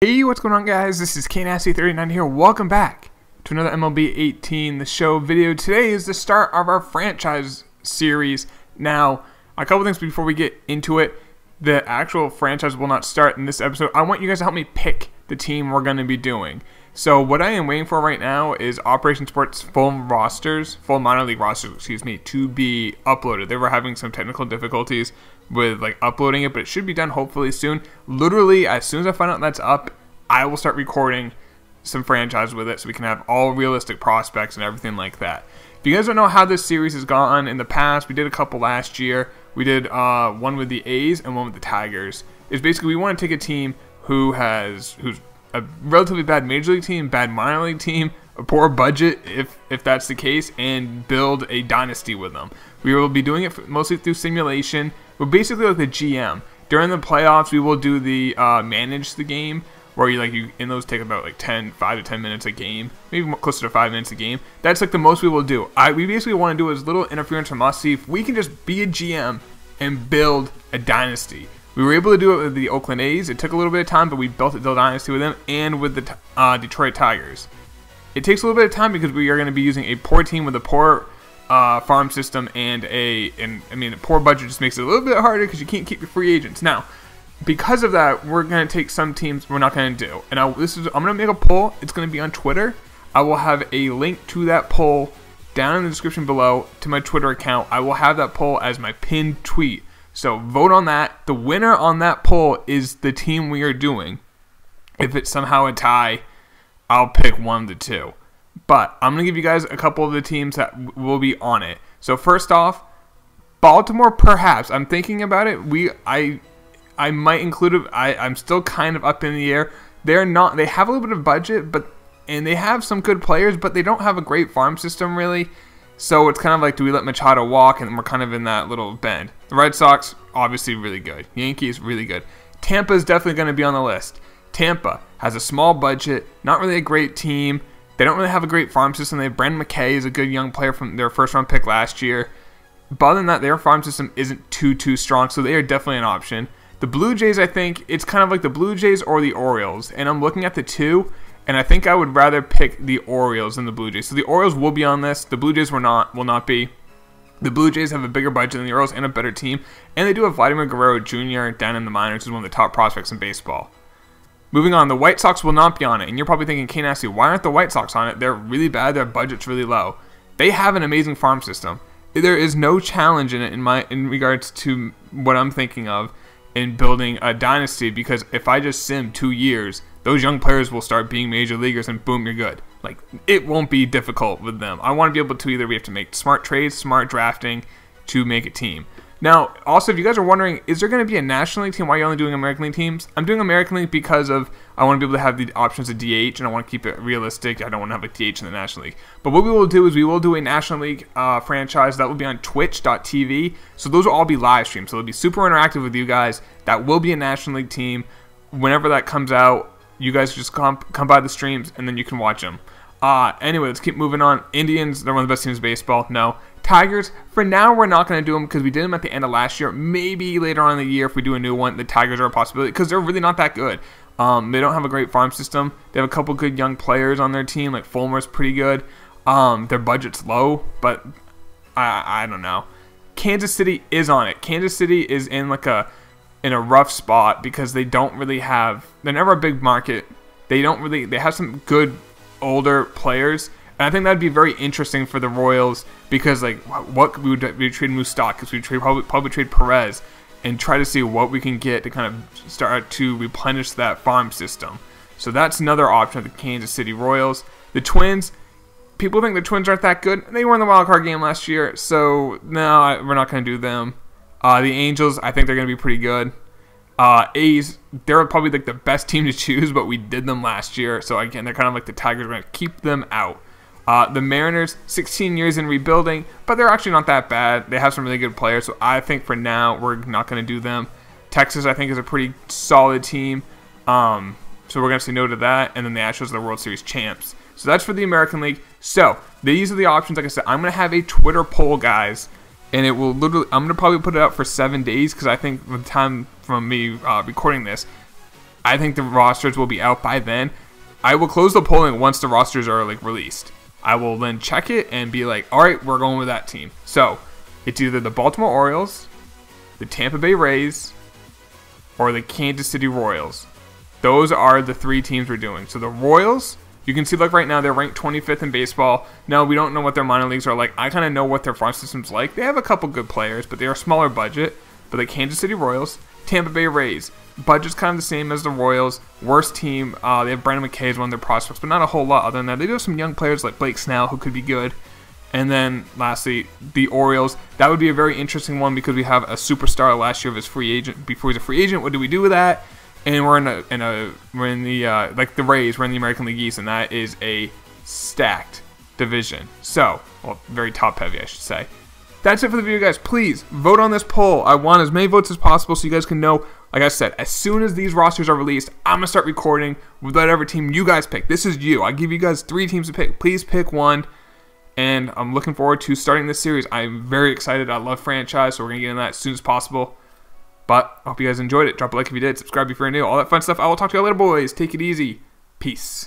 Hey, what's going on, guys? This is KNasty39 here. Welcome back to another MLB 18 The Show video. Today is the start of our franchise series. Now, a couple things before we get into it. The actual franchise will not start in this episode. I want you guys to help me pick the team we're going to be doing. So what I am waiting for right now is Operation Sports full minor league rosters, to be uploaded. They were having some technical difficulties with uploading it, but it should be done hopefully soon. Literally, as soon as I find out that's up, I will start recording some franchise with it so we can have all realistic prospects and everything like that. If you guys don't know how this series has gone in the past, we did a couple last year. We did one with the A's and one with the Tigers. It's basically we want to take a team who's a relatively bad major league team, bad minor league team, a poor budget if that's the case, and build a dynasty with them. We will be doing it mostly through simulation. We're basically like the GM. During the playoffs, we will do the manage the game, where you in those take about 5 to 10 minutes a game, maybe closer to 5 minutes a game. That's the most we will do. We basically want to do as little interference from us, see if we can just be a GM and build a dynasty. We were able to do it with the Oakland A's. It took a little bit of time, but we built a dynasty with them and with the Detroit Tigers. It takes a little bit of time because we are going to be using a poor team with a poor farm system and a poor budget just makes it a little bit harder because you can't keep your free agents. Now, because of that, we're going to take some teams we're not going to do. And I'm going to make a poll. It's going to be on Twitter. I will have a link to that poll down in the description below to my Twitter account. I will have that poll as my pinned tweet. So vote on that. The winner on that poll is the team we are doing. If it's somehow a tie, I'll pick one of the two. But I'm going to give you guys a couple of the teams that will be on it. So first off, Baltimore, perhaps. I'm thinking about it. I might include it. I'm still kind of up in the air. They have a little bit of budget, and they have some good players, but they don't have a great farm system really. So it's kind of like, do we let Machado walk? And we're kind of in that little bend. The Red Sox, obviously really good. Yankees, really good. Tampa is definitely going to be on the list. Tampa has a small budget, not really a great team. They don't really have a great farm system. They have Brendan McKay, is a good young player from their first-round pick last year. But other than that, their farm system isn't too strong, so they are definitely an option. The Blue Jays, I think, it's kind of like the Blue Jays or the Orioles. And I'm looking at the two, and I think I would rather pick the Orioles than the Blue Jays. So the Orioles will be on this. The Blue Jays will not be. The Blue Jays have a bigger budget than the Orioles and a better team. And they do have Vladimir Guerrero Jr. down in the minors, who's one of the top prospects in baseball. Moving on, the White Sox will not be on it. And you're probably thinking, K-Nasty, why aren't the White Sox on it? They're really bad. Their budget's really low. They have an amazing farm system. There is no challenge in it in regards to what I'm thinking of in building a dynasty, because if I just sim 2 years, those young players will start being major leaguers and boom, you're good. It won't be difficult with them. I want to be able to we have to make smart trades, smart drafting to make a team. Now, also, if you guys are wondering, is there going to be a National League team? Why are you only doing American League teams? I'm doing American League because I want to be able to have the options of DH, and I want to keep it realistic. I don't want to have a DH in the National League. But what we will do is we will do a National League franchise that will be on twitch.tv. So those will all be live streams. So it'll be super interactive with you guys. That will be a National League team. Whenever that comes out, you guys just come by the streams, and then you can watch them. Anyway, let's keep moving on. Indians, they're one of the best teams in baseball. No. Tigers, for now, we're not going to do them because we did them at the end of last year. Maybe later on in the year, if we do a new one, the Tigers are a possibility because they're really not that good. They don't have a great farm system. They have a couple good young players on their team, like Fulmer's pretty good. Their budget's low, but I don't know. Kansas City is on it. Kansas City is in a rough spot because they don't really have. They're never a big market. They have some good older players. And I think that'd be very interesting for the Royals because, what we would trade Moustakas, we'd probably trade Perez, and try to see what we can get to kind of start to replenish that farm system. So that's another option of the Kansas City Royals. The Twins, people think the Twins aren't that good. They were in the wild card game last year, so no, we're not going to do them. The Angels, I think they're going to be pretty good. A's, they're probably the best team to choose, but we did them last year, so again, they're kind of like the Tigers. We're going to keep them out. The Mariners, 16 years in rebuilding, but they're actually not that bad. They have some really good players, so I think for now we're not going to do them. Texas, I think, is a pretty solid team, so we're going to say no to that. And then the Astros are the World Series champs. So that's for the American League. So these are the options. Like I said, I'm going to have a Twitter poll, guys, and it will literally, I'm going to probably put it out for 7 days because I think with the time from me recording this, I think the rosters will be out by then. I will close the polling once the rosters are like released. I will then check it and be like, all right, we're going with that team. So it's either the Baltimore Orioles, the Tampa Bay Rays, or the Kansas City Royals. Those are the 3 teams we're doing. So the Royals, you can see like right now they're ranked 25th in baseball. No, we don't know what their minor leagues are like. I kind of know what their farm system's like. They have a couple good players, but they are smaller budget. But the Kansas City Royals, Tampa Bay Rays, budget's kind of the same as the Royals. Worst team, they have Brandon McKay as one of their prospects, but not a whole lot other than that. They do have some young players like Blake Snell who could be good. And then lastly, the Orioles. That would be a very interesting one because we have a superstar last year of his free agent. Before he's a free agent, what do we do with that? And we're in the like the Rays, we're in the American League East, and that is a stacked division. So, well, very top heavy, I should say. That's it for the video, guys. Please vote on this poll. I want as many votes as possible so you guys can know. Like I said, as soon as these rosters are released, I'm gonna start recording with whatever team you guys pick. This is you. I give you guys 3 teams to pick. Please pick one. And I'm looking forward to starting this series. I'm very excited. I love franchise, so we're gonna get in that as soon as possible. But I hope you guys enjoyed it. Drop a like if you did. Subscribe if you're new. All that fun stuff. I will talk to you later, boys. Take it easy. Peace.